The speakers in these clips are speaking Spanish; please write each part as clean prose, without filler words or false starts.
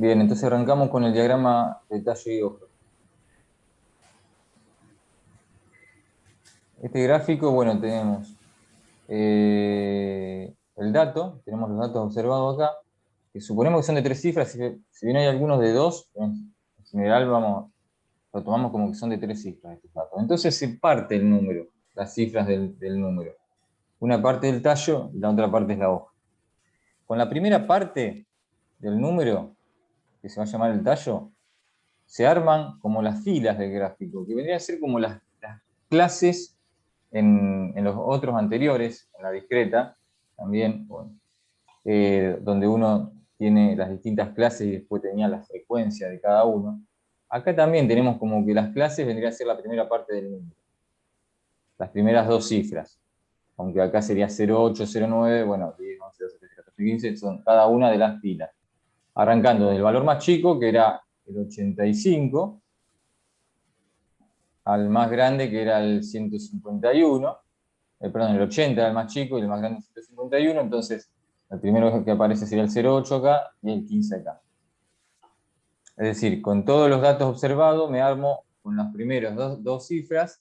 Bien, entonces arrancamos con el diagrama de tallo y hoja. Este gráfico, bueno, tenemos el dato, tenemos los datos observados acá, que suponemos que son de 3 cifras, si bien hay algunos de 2, en general lo tomamos como que son de 3 cifras estos datos. Entonces se parte el número, las cifras del número. Una parte del tallo y la otra parte es la hoja. Con la primera parte del número, que se va a llamar el tallo, se arman como las filas del gráfico, que vendrían a ser como las clases en los otros anteriores, en la discreta, también, bueno, donde uno tiene las distintas clases y después tenía la frecuencia de cada uno. Acá también tenemos como que las clases vendría a ser la primera parte del número, las primeras 2 cifras, aunque acá sería 08, 09, bueno, 10, 11, 12, 13, 14, 15, son cada una de las filas. Arrancando del valor más chico, que era el 85, al más grande, que era el 151, perdón, el 80 era el más chico y el más grande es el 151, entonces el primero que aparece sería el 08 acá y el 15 acá. Es decir, con todos los datos observados me armo con las primeras dos cifras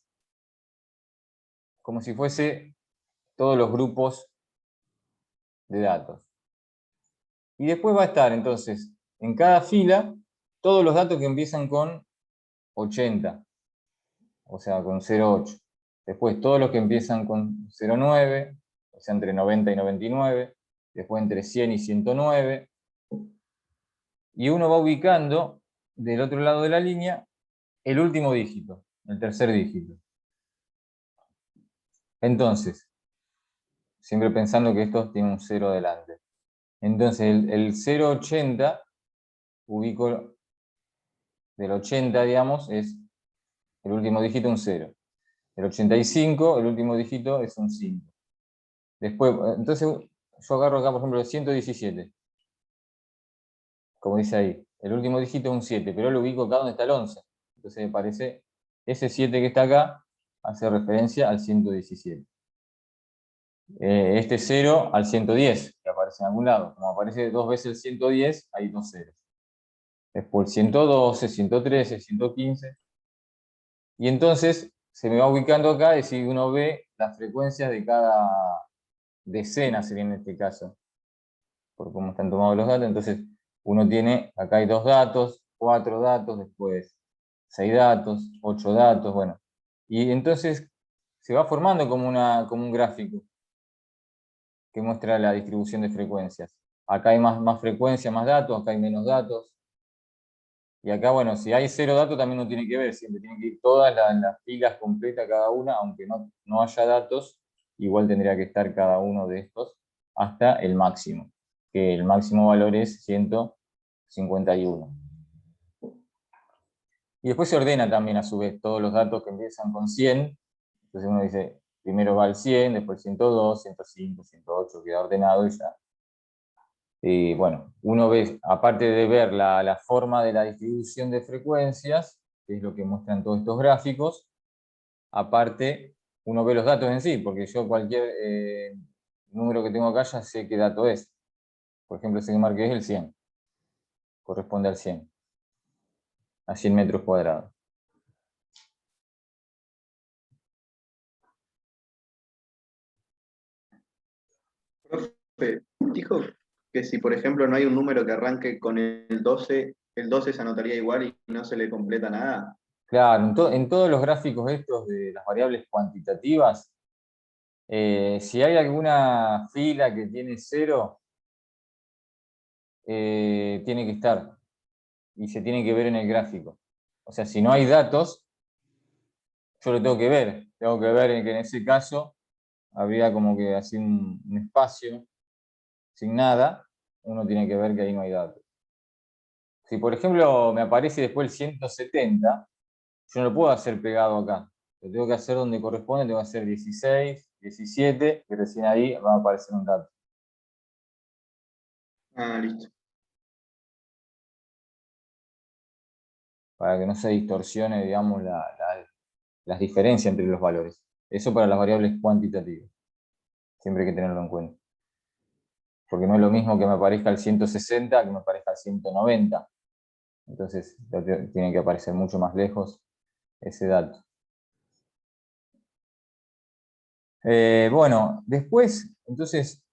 como si fuese todos los grupos de datos. Y después va a estar entonces en cada fila todos los datos que empiezan con 80, o sea, con 08. Después todos los que empiezan con 09, o sea, entre 90 y 99. Después entre 100 y 109. Y uno va ubicando del otro lado de la línea el último dígito, el tercer dígito. Entonces, siempre pensando que esto tiene un 0 delante. Entonces, el 0,80, ubico del 80, digamos, es el último dígito un 0. El 85, el último dígito es un 5. Después, entonces, yo agarro acá, por ejemplo, el 117. Como dice ahí, el último dígito es un 7, pero lo ubico acá donde está el 11. Entonces me parece, ese 7 que está acá hace referencia al 117. Este 0 al 110, que aparece en algún lado. Como aparece 2 veces el 110, hay 2 ceros. Después 112, 113, 115. Y entonces se me va ubicando acá y si uno ve las frecuencias de cada decena, sería en este caso, por cómo están tomados los datos. Entonces uno tiene, acá hay 2 datos, 4 datos, después 6 datos, 8 datos, bueno. Y entonces se va formando como un gráfico que muestra la distribución de frecuencias. Acá hay más frecuencia, más datos, acá hay menos datos. Y acá, bueno, si hay 0 datos también no tiene que ver, siempre tiene que ir todas las filas completas cada una, aunque no haya datos, igual tendría que estar cada uno de estos hasta el máximo, que el máximo valor es 151. Y después se ordena también a su vez todos los datos que empiezan con 100. Entonces uno dice, primero va el 100, después 102, 105, 108, queda ordenado y ya. Y bueno, uno ve, aparte de ver la forma de la distribución de frecuencias, que es lo que muestran todos estos gráficos, aparte uno ve los datos en sí, porque yo cualquier número que tengo acá ya sé qué dato es. Por ejemplo, ese que marqué es el 100, corresponde al 100, a 100 metros cuadrados. Profe, dijo que si, por ejemplo, no hay un número que arranque con el 12 se anotaría igual y no se le completa nada. Claro, en todos los gráficos estos de las variables cuantitativas, si hay alguna fila que tiene 0, tiene que estar y se tiene que ver en el gráfico. O sea, si no hay datos, yo lo tengo que ver. Tengo que ver que en ese caso habría como que así un espacio sin nada. Uno tiene que ver que ahí no hay datos. Si por ejemplo me aparece después el 170, yo no lo puedo hacer pegado acá. Lo tengo que hacer donde corresponde, tengo que hacer 16, 17, y recién ahí va a aparecer un dato. Ah, listo. Para que no se distorsione, digamos, las diferencias entre los valores. Eso para las variables cuantitativas. Siempre hay que tenerlo en cuenta. porque no es lo mismo que me aparezca el 160 que me aparezca el 190. Entonces tiene que aparecer mucho más lejos ese dato. Bueno, después, entonces,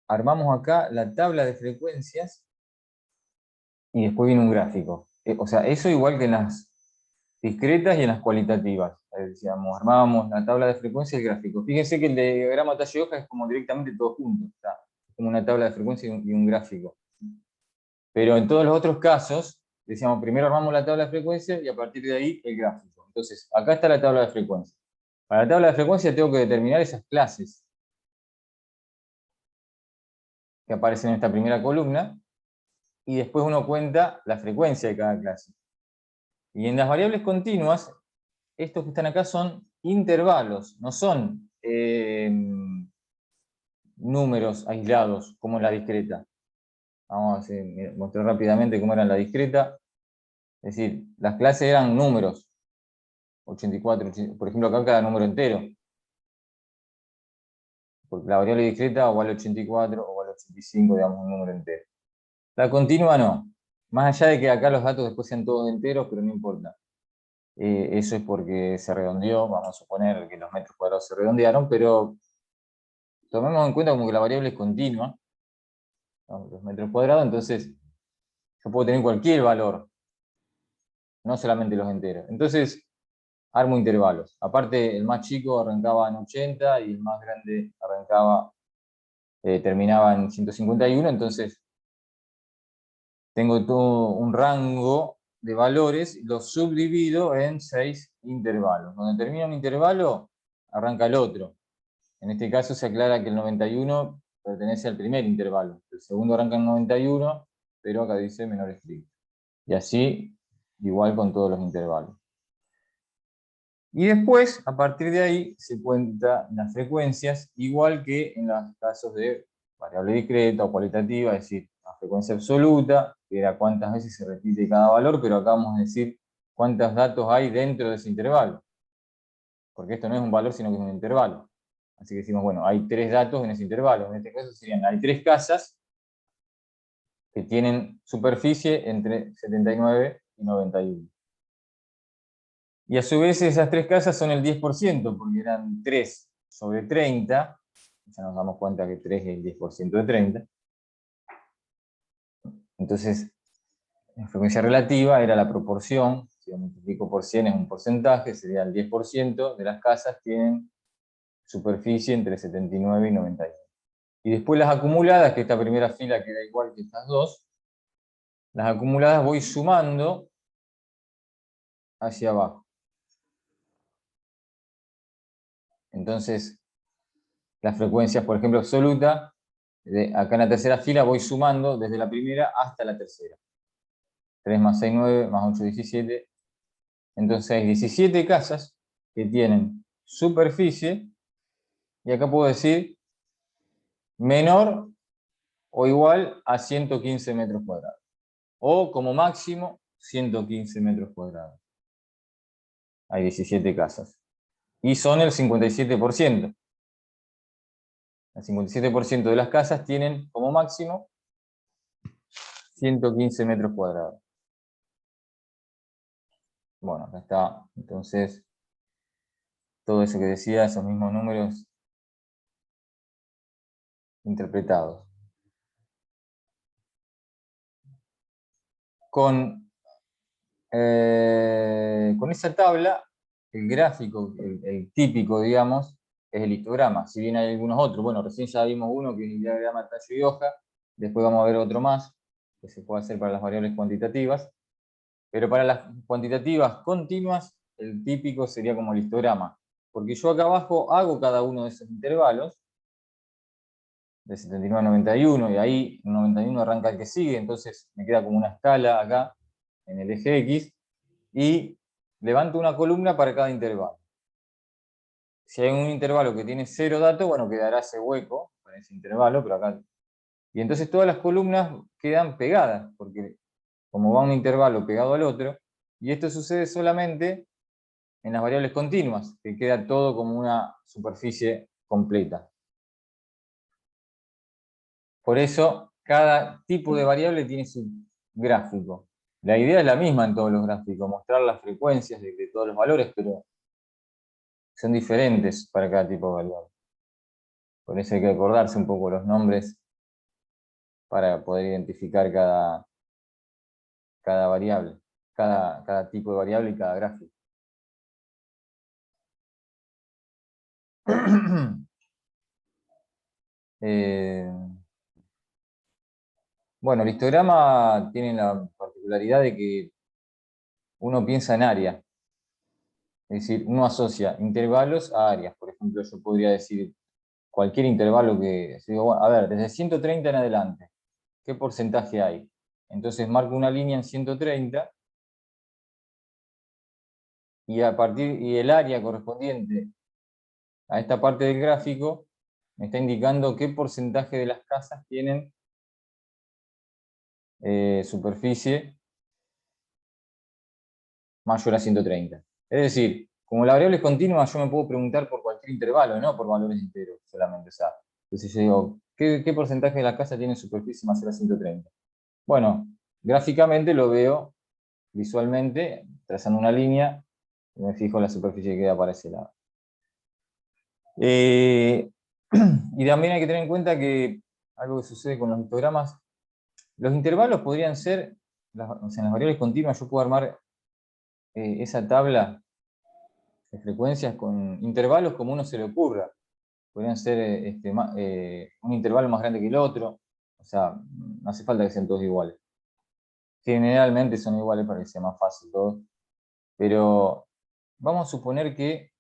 armamos acá la tabla de frecuencias y después viene un gráfico. O sea, eso igual que en las discretas y en las cualitativas. Decíamos, armábamos la tabla de frecuencias y el gráfico. Fíjense que el diagrama talla y hoja es como directamente todo junto. Está como una tabla de frecuencias y un gráfico. Pero en todos los otros casos, decíamos, primero armamos la tabla de frecuencias y a partir de ahí el gráfico. Entonces, acá está la tabla de frecuencias. Para la tabla de frecuencias tengo que determinar esas clases que aparecen en esta primera columna, y después uno cuenta la frecuencia de cada clase. Y en las variables continuas, estos que están acá son intervalos, no son números aislados como en la discreta. Vamos a mostrar rápidamente cómo era en la discreta. Es decir, las clases eran números, 84, por ejemplo, acá cada número entero. Porque la variable discreta o al 84 o al 85, digamos, un número entero. La continua no. Más allá de que acá los datos después sean todos enteros, pero no importa. Eso es porque se redondeó, vamos a suponer que los metros cuadrados se redondearon, pero tomemos en cuenta como que la variable es continua, ¿no? Los metros cuadrados, entonces yo puedo tener cualquier valor, no solamente los enteros. Entonces, armo intervalos. Aparte, el más chico arrancaba en 80 y el más grande terminaba en 151, entonces tengo todo un rango de valores, los subdivido en 6 intervalos. Cuando termina un intervalo, arranca el otro. En este caso se aclara que el 91 pertenece al primer intervalo. El segundo arranca en 91, pero acá dice menor estricto. Y así, igual con todos los intervalos. Y después, a partir de ahí, se cuentan las frecuencias, igual que en los casos de variable discreta o cualitativa, es decir, la frecuencia absoluta, que era cuántas veces se repite cada valor, pero acá vamos a decir cuántos datos hay dentro de ese intervalo. Porque esto no es un valor, sino que es un intervalo. Así que decimos, bueno, hay 3 datos en ese intervalo. En este caso serían, hay 3 casas que tienen superficie entre 79 y 91. Y a su vez esas 3 casas son el 10%, porque eran 3 sobre 30. Ya nos damos cuenta que 3 es el 10% de 30. Entonces, la frecuencia relativa era la proporción, si lo multiplico por 100 es un porcentaje, sería el 10% de las casas tienen superficie entre 79 y 91. Y después las acumuladas, que esta primera fila queda igual que estas dos, las acumuladas voy sumando hacia abajo. Entonces, las frecuencias, por ejemplo, absoluta, acá en la tercera fila voy sumando desde la primera hasta la tercera. 3 más 6, 9, más 8, 17. Entonces hay 17 casas que tienen superficie, y acá puedo decir menor o igual a 115 metros cuadrados. O como máximo 115 metros cuadrados. Hay 17 casas. Y son el 57%. El 57% de las casas tienen como máximo 115 metros cuadrados. Bueno, acá está, entonces, todo eso que decía, esos mismos números interpretados. Con esa tabla, el gráfico, el típico, digamos, es el histograma. Si bien hay algunos otros, bueno, recién ya vimos uno que es el diagrama tallo y hoja, después vamos a ver otro más, que se puede hacer para las variables cuantitativas, pero para las cuantitativas continuas, el típico sería como el histograma, porque yo acá abajo hago cada uno de esos intervalos, de 79 a 91, y ahí en 91 arranca el que sigue, entonces me queda como una escala acá, en el eje X, y levanto una columna para cada intervalo. Si hay un intervalo que tiene 0 datos, bueno, quedará ese hueco para ese intervalo, pero acá... Y entonces todas las columnas quedan pegadas, porque como va un intervalo pegado al otro, y esto sucede solamente en las variables continuas, que queda todo como una superficie completa. Por eso, cada tipo de variable tiene su gráfico. La idea es la misma en todos los gráficos, mostrar las frecuencias de todos los valores, pero son diferentes para cada tipo de variable. Por eso hay que acordarse un poco los nombres para poder identificar cada variable, cada tipo de variable y cada gráfico. Bueno, el histograma tiene la particularidad de que uno piensa en área. Es decir, uno asocia intervalos a áreas. Por ejemplo, yo podría decir cualquier intervalo que... Digo, bueno, a ver, desde 130 en adelante, ¿qué porcentaje hay? Entonces marco una línea en 130 y el área correspondiente a esta parte del gráfico me está indicando qué porcentaje de las casas tienen superficie mayor a 130. Es decir, como la variable es continua, yo me puedo preguntar por cualquier intervalo, no por valores enteros solamente. O sea, entonces yo digo, ¿qué porcentaje de la casa tiene superficie mayor a 130? Bueno, gráficamente lo veo visualmente, trazando una línea, y me fijo la superficie que queda para ese lado. Y también hay que tener en cuenta que algo que sucede con los histogramas, los intervalos podrían ser, o sea, en las variables continuas yo puedo armar esa tabla de frecuencias con intervalos como uno se le ocurra. Podrían ser un intervalo más grande que el otro, o sea, no hace falta que sean todos iguales. Generalmente son iguales para que sea más fácil todo, pero vamos a suponer que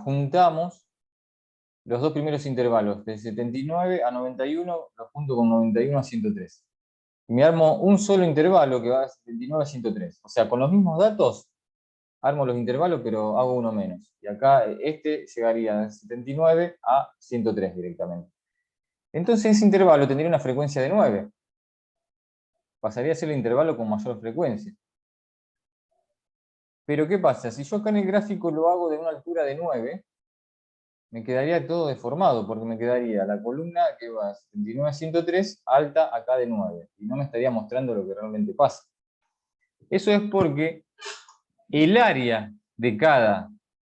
juntamos los dos primeros intervalos, de 79 a 91, los junto con 91 a 103. Y me armo un solo intervalo que va de 79 a 103. O sea, con los mismos datos, armo los intervalos, pero hago uno menos. Y acá este llegaría de 79 a 103 directamente. Entonces ese intervalo tendría una frecuencia de 9. Pasaría a ser el intervalo con mayor frecuencia. Pero ¿qué pasa? Si yo acá en el gráfico lo hago de una altura de 9, me quedaría todo deformado, porque me quedaría la columna que va de 79 a 103 alta acá de 9, y no me estaría mostrando lo que realmente pasa. Eso es porque el área de cada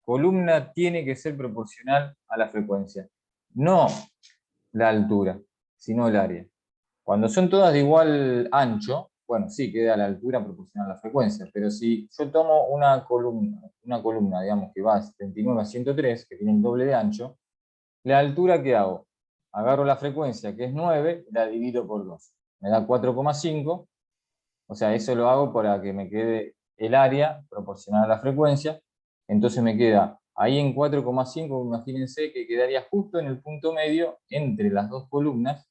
columna tiene que ser proporcional a la frecuencia, no la altura, sino el área. Cuando son todas de igual ancho, bueno, sí, queda la altura proporcional a la frecuencia, pero si yo tomo una columna, digamos, que va de 79 a 103, que tiene el doble de ancho, la altura que hago, agarro la frecuencia, que es 9, la divido por 2. Me da 4,5, o sea, eso lo hago para que me quede el área proporcional a la frecuencia, entonces me queda ahí en 4,5, imagínense que quedaría justo en el punto medio entre las dos columnas,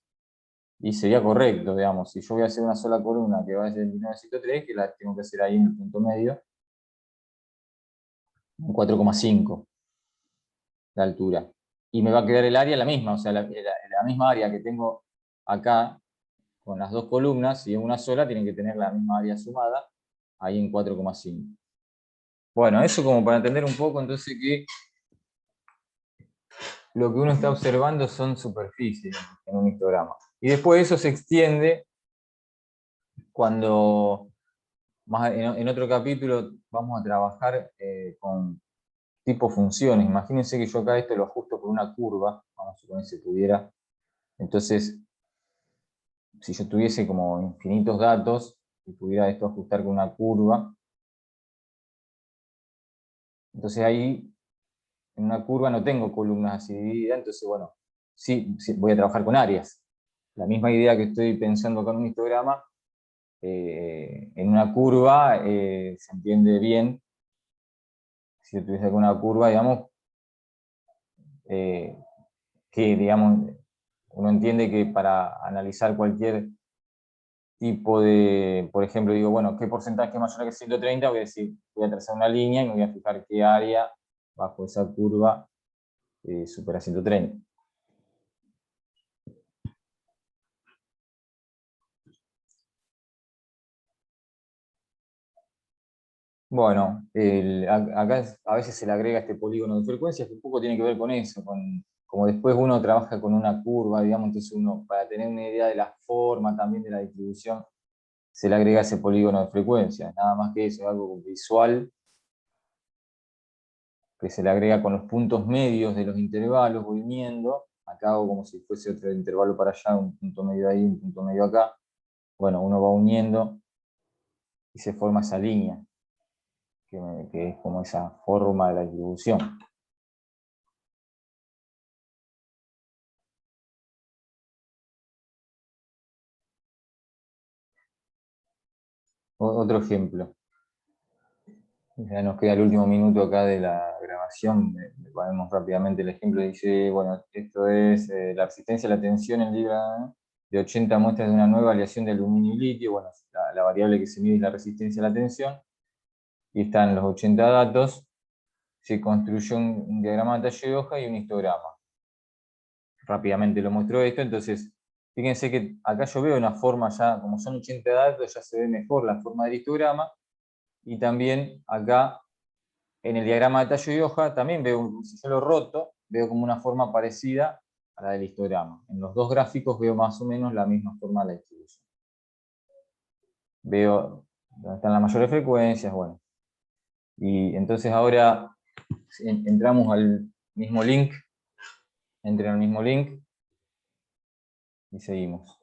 y sería correcto, digamos, si yo voy a hacer una sola columna que va desde el 1903, que la tengo que hacer ahí en el punto medio, en 4,5 la altura. Y me va a quedar el área la misma, o sea, la misma área que tengo acá con las dos columnas, si es una sola, tienen que tener la misma área sumada, ahí en 4,5. Bueno, eso como para entender un poco entonces que lo que uno está observando son superficies en un histograma. Y después eso se extiende cuando, más en otro capítulo, vamos a trabajar con tipo funciones. Imagínense que yo acá esto lo ajusto por una curva, vamos a suponer que se pudiera. Entonces, si yo tuviese como infinitos datos y pudiera esto ajustar con una curva, entonces ahí en una curva no tengo columnas así divididas, entonces bueno, sí, voy a trabajar con áreas. La misma idea que estoy pensando con un histograma, en una curva se entiende bien. Si yo tuviese alguna curva, digamos, eh, que digamos, uno entiende que para analizar cualquier tipo de, por ejemplo, digo, bueno, ¿qué porcentaje es mayor que 130? Voy a decir, voy a trazar una línea y me voy a fijar qué área bajo esa curva supera 130. Bueno, acá a veces se le agrega este polígono de frecuencias que un poco tiene que ver con eso, con como después uno trabaja con una curva, digamos, entonces uno, para tener una idea de la forma también de la distribución, se le agrega ese polígono de frecuencia. Nada más que eso, algo visual, que se le agrega con los puntos medios de los intervalos, voy uniendo. Acá hago como si fuese otro intervalo para allá, un punto medio ahí, un punto medio acá. Bueno, uno va uniendo y se forma esa línea, que es como esa forma de la distribución. Otro ejemplo. Ya nos queda el último minuto acá de la grabación. Le ponemos rápidamente el ejemplo. Dice, bueno, esto es la resistencia a la tensión en libra de 80 muestras de una nueva aleación de aluminio y litio. Bueno, la variable que se mide es la resistencia a la tensión. Y están los 80 datos. Se construyó un diagrama de talle de hoja y un histograma. Rápidamente lo muestro esto. Entonces, fíjense que acá yo veo una forma ya, como son 80 datos, ya se ve mejor la forma del histograma. Y también acá en el diagrama de tallo y hoja también veo, si yo lo roto, veo como una forma parecida a la del histograma. En los dos gráficos veo más o menos la misma forma de la distribución. Veo dónde están las mayores frecuencias, bueno. Y entonces ahora entramos al mismo link, entren al mismo link y seguimos.